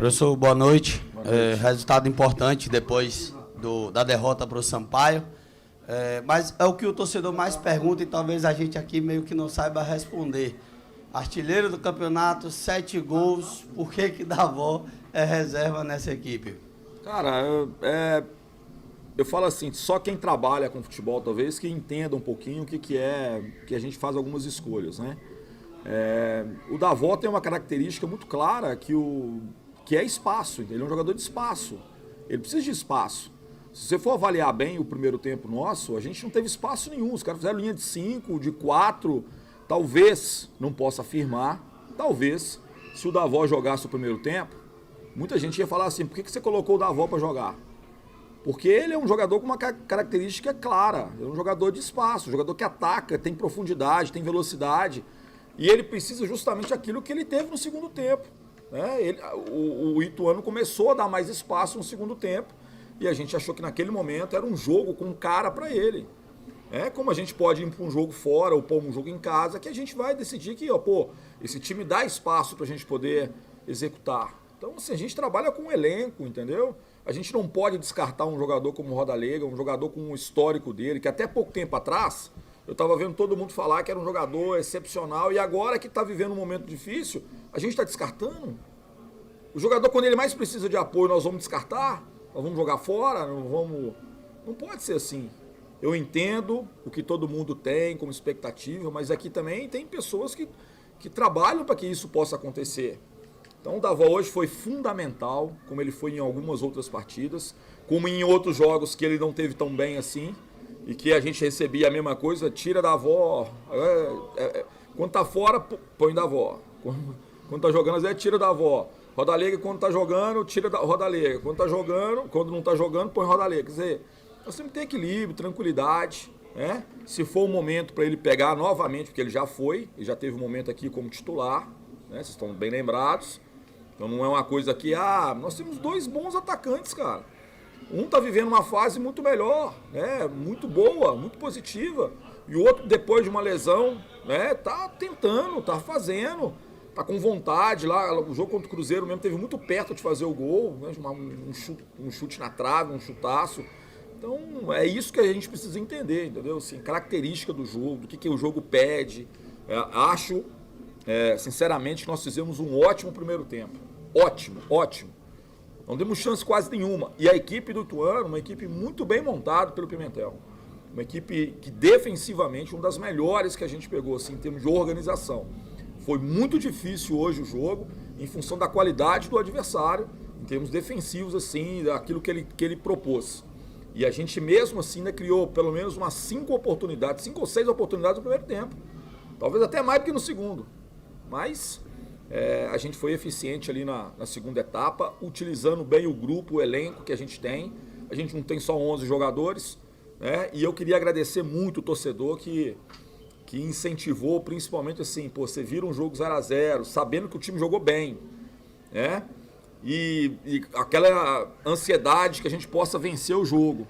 Professor, boa noite. Resultado importante depois da derrota para o Sampaio. Mas é o que o torcedor mais pergunta e talvez a gente aqui meio que não saiba responder. Artilheiro do campeonato, 7 gols, por que Davó é reserva nessa equipe? Cara, eu falo assim, só quem trabalha com futebol talvez que entenda um pouquinho o que é que a gente faz algumas escolhas, né? O Davó tem uma característica muito clara que é espaço, ele é um jogador de espaço, ele precisa de espaço. Se você for avaliar bem o primeiro tempo nosso, a gente não teve espaço nenhum, os caras fizeram linha de 5, de 4, talvez, não posso afirmar, talvez, se o Davó jogasse o primeiro tempo, muita gente ia falar assim, por que você colocou o Davó para jogar? Porque ele é um jogador com uma característica clara, é um jogador de espaço, um jogador que ataca, tem profundidade, tem velocidade, e ele precisa justamente aquilo que ele teve no segundo tempo. Né? O Ituano começou a dar mais espaço no segundo tempo, e a gente achou que naquele momento era um jogo com cara para ele. Como a gente pode ir para um jogo fora ou pôr um jogo em casa, que a gente vai decidir que, esse time dá espaço para a gente poder executar. Então, assim, a gente trabalha com um elenco, entendeu? A gente não pode descartar um jogador como o Rodalega, um jogador com um histórico dele, que até pouco tempo atrás, eu estava vendo todo mundo falar que era um jogador excepcional, e agora que está vivendo um momento difícil, a gente está descartando. O jogador, quando ele mais precisa de apoio, nós vamos descartar? Nós vamos jogar fora? Não pode ser assim. Eu entendo o que todo mundo tem como expectativa, mas aqui também tem pessoas que trabalham para que isso possa acontecer. Então o Davó hoje foi fundamental, como ele foi em algumas outras partidas, como em outros jogos que ele não teve tão bem assim, e que a gente recebia a mesma coisa, tira Davó, quando tá fora, põe Davó. Quando tá jogando, às vezes tira Davó. Rodalega, quando tá jogando, tira da Rodalega. Quando não tá jogando, põe Rodalega. Quer dizer, nós temos que ter equilíbrio, tranquilidade, né? Se for o momento para ele pegar novamente, porque ele já já teve um momento aqui como titular, né? Vocês estão bem lembrados. Então não é uma coisa que, nós temos 2 bons atacantes, cara. Um tá vivendo uma fase muito melhor, né? Muito boa, muito positiva. E o outro, depois de uma lesão, né? Tá tentando, tá fazendo. Tá com vontade lá, o jogo contra o Cruzeiro mesmo teve muito perto de fazer o gol, né? um chute na trave, um chutaço. Então é isso que a gente precisa entender, entendeu? Assim, característica do jogo, do que o jogo pede. Acho, sinceramente, que nós fizemos um ótimo primeiro tempo. Ótimo, ótimo. Não demos chance quase nenhuma. E a equipe do Ituano, uma equipe muito bem montada pelo Pimentel. Uma equipe que defensivamente, uma das melhores que a gente pegou, assim, em termos de organização. Foi muito difícil hoje o jogo, em função da qualidade do adversário, em termos defensivos, assim, daquilo que ele propôs. E a gente mesmo assim ainda criou pelo menos umas 5 ou 6 oportunidades no primeiro tempo. Talvez até mais do que no segundo. Mas a gente foi eficiente ali na segunda etapa, utilizando bem o grupo, o elenco que a gente tem. A gente não tem só 11 jogadores, né? E eu queria agradecer muito o torcedor que incentivou, principalmente assim, você vira um jogo 0-0, sabendo que o time jogou bem, né? E aquela ansiedade que a gente possa vencer o jogo.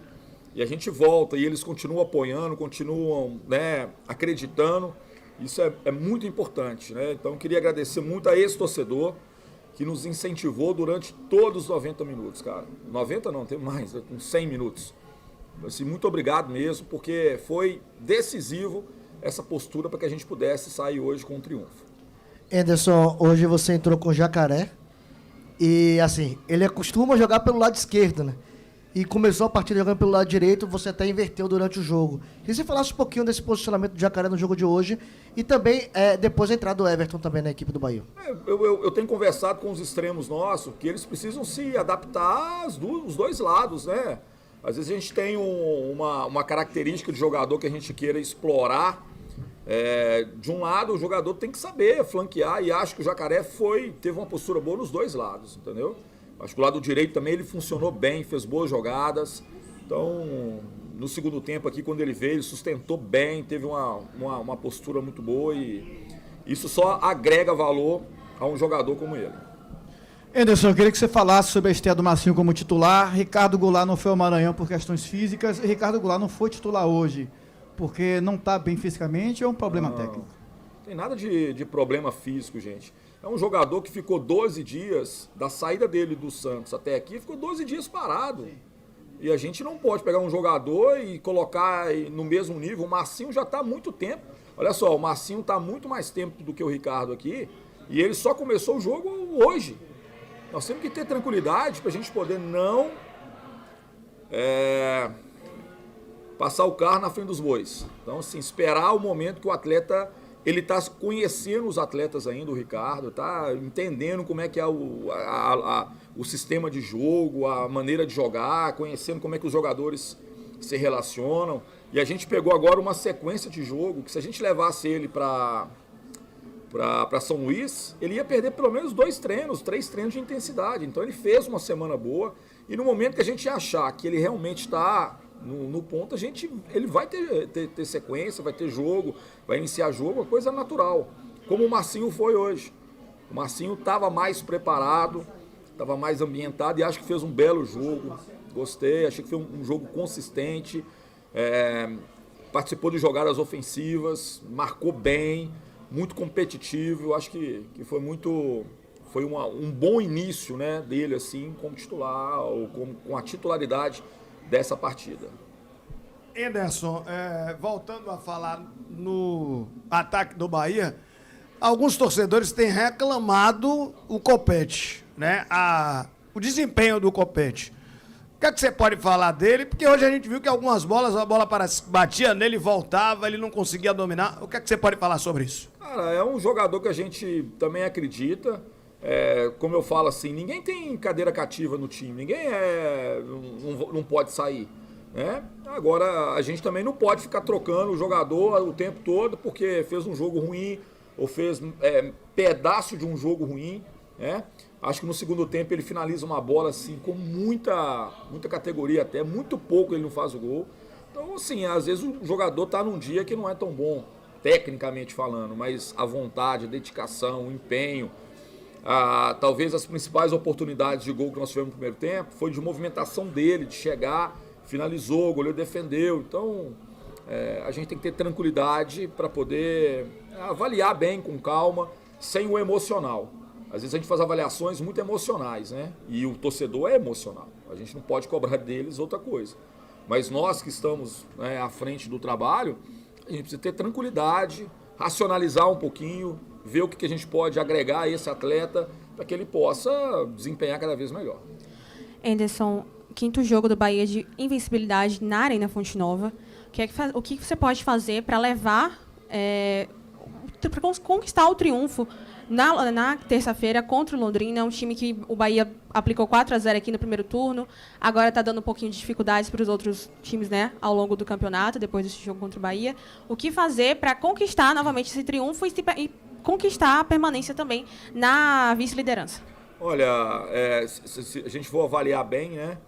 E a gente volta e eles continuam apoiando, continuam, né, acreditando. Isso é muito importante, né? Então eu queria agradecer muito a esse torcedor que nos incentivou durante todos os 90 minutos, cara. 90 não, tem mais, uns 100 minutos. Assim, muito obrigado mesmo, porque foi decisivo essa postura para que a gente pudesse sair hoje com um triunfo. Anderson, hoje você entrou com o Jacaré e, assim, ele costuma jogar pelo lado esquerdo, né? E começou a partida jogando pelo lado direito, você até inverteu durante o jogo. Queria que você falasse um pouquinho desse posicionamento do Jacaré no jogo de hoje e também depois da entrada do Everton também na equipe do Bahia. Eu tenho conversado com os extremos nossos que eles precisam se adaptar aos 2 lados, né? Às vezes a gente tem uma característica de jogador que a gente queira explorar. De um lado, o jogador tem que saber flanquear, e acho que o Jacaré teve uma postura boa nos 2 lados, entendeu? Acho que o lado direito também ele funcionou bem, fez boas jogadas. Então, no segundo tempo aqui, quando ele veio, ele sustentou bem, teve uma postura muito boa, e isso só agrega valor a um jogador como ele. Anderson, eu queria que você falasse sobre a estreia do Marcinho como titular. Ricardo Goulart não foi ao Maranhão por questões físicas, e Ricardo Goulart não foi titular hoje porque não está bem fisicamente ou é um problema técnico? Não tem nada de problema físico, gente. É um jogador que ficou 12 dias, da saída dele do Santos até aqui, ficou 12 dias parado. E a gente não pode pegar um jogador e colocar no mesmo nível. O Marcinho já está há muito tempo. Olha só, o Marcinho está há muito mais tempo do que o Ricardo aqui. E ele só começou o jogo hoje. Nós temos que ter tranquilidade para a gente poder não passar o carro na frente dos bois. Então, assim, esperar o momento que o atleta... Ele está conhecendo os atletas ainda, o Ricardo, está entendendo como é que é o sistema de jogo, a maneira de jogar, conhecendo como é que os jogadores se relacionam. E a gente pegou agora uma sequência de jogo que, se a gente levasse ele para São Luís, ele ia perder pelo menos 2 treinos, 3 treinos de intensidade. Então ele fez uma semana boa e no momento que a gente achar que ele realmente está... No ponto, ele vai ter sequência, vai ter jogo, vai iniciar jogo, uma coisa natural. Como o Marcinho foi hoje. O Marcinho estava mais preparado, estava mais ambientado e acho que fez um belo jogo. Gostei, achei que foi um jogo consistente. Participou de jogadas ofensivas, marcou bem, muito competitivo. Eu acho que foi um bom início, né, dele assim, como titular, ou com a titularidade dessa partida. Anderson, voltando a falar no ataque do Bahia, alguns torcedores têm reclamado o Copete, né? O desempenho do Copete. O que é que você pode falar dele? Porque hoje a gente viu que algumas bolas, a bola batia nele, voltava, ele não conseguia dominar. O que é que você pode falar sobre isso? Cara, é um jogador que a gente também acredita. Como eu falo assim, ninguém tem cadeira cativa no time, ninguém não pode sair, né? Agora, a gente também não pode ficar trocando o jogador o tempo todo porque fez um jogo ruim ou fez pedaço de um jogo ruim, né? Acho que no segundo tempo ele finaliza uma bola assim com muita categoria, até muito pouco ele não faz o gol. Então, assim, às vezes o jogador tá num dia que não é tão bom, tecnicamente falando, mas a vontade, a dedicação, o empenho... talvez as principais oportunidades de gol que nós tivemos no primeiro tempo foi de movimentação dele, de chegar, finalizou, o goleiro defendeu. Então a gente tem que ter tranquilidade para poder avaliar bem, com calma, sem o emocional. Às vezes a gente faz avaliações muito emocionais, né? E o torcedor é emocional, a gente não pode cobrar deles outra coisa. Mas nós que estamos à frente do trabalho, a gente precisa ter tranquilidade, racionalizar um pouquinho, ver o que a gente pode agregar a esse atleta para que ele possa desempenhar cada vez melhor. Anderson, 5º jogo do Bahia de invencibilidade na Arena Fonte Nova. O que você pode fazer para levar, para conquistar o triunfo na terça-feira contra o Londrina? É um time que o Bahia aplicou 4-0 aqui no primeiro turno, agora está dando um pouquinho de dificuldades para os outros times, né, ao longo do campeonato, depois desse jogo contra o Bahia. O que fazer para conquistar novamente esse triunfo e conquistar a permanência também na vice-liderança? Olha, se a gente for avaliar bem, né,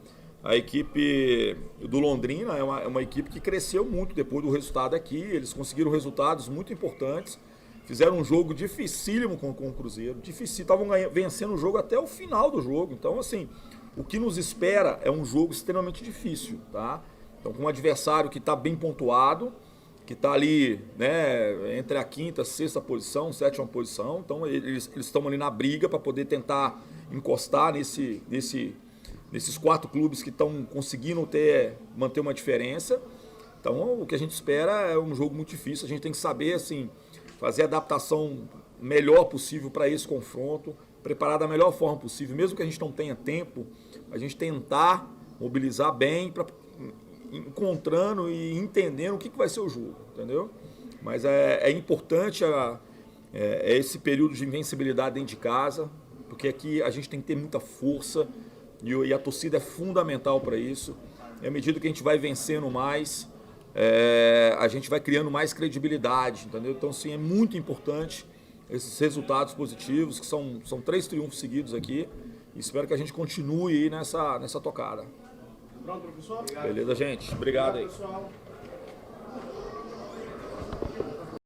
a equipe do Londrina é uma equipe que cresceu muito depois do resultado aqui. Eles conseguiram resultados muito importantes, fizeram um jogo dificílimo com o Cruzeiro, estavam vencendo o jogo até o final do jogo. Então, assim, o que nos espera é um jogo extremamente difícil, tá? Então, com um adversário que está bem pontuado, que está ali, né, entre a 5ª, 6ª posição, 7ª posição. Então eles estão ali na briga para poder tentar encostar nesses 4 clubes que estão conseguindo manter uma diferença. Então o que a gente espera é um jogo muito difícil. A gente tem que saber assim, fazer a adaptação melhor possível para esse confronto, preparar da melhor forma possível, mesmo que a gente não tenha tempo, a gente tentar mobilizar bem para encontrando e entendendo o que vai ser o jogo, entendeu? Mas é importante esse período de invencibilidade dentro de casa, porque aqui a gente tem que ter muita força e a torcida é fundamental para isso. E à medida que a gente vai vencendo mais, a gente vai criando mais credibilidade, entendeu? Então, sim, é muito importante esses resultados positivos, que são 3 triunfos seguidos aqui, e espero que a gente continue aí nessa tocada. Pronto, professor? Beleza, gente? Obrigado aí. Pessoal.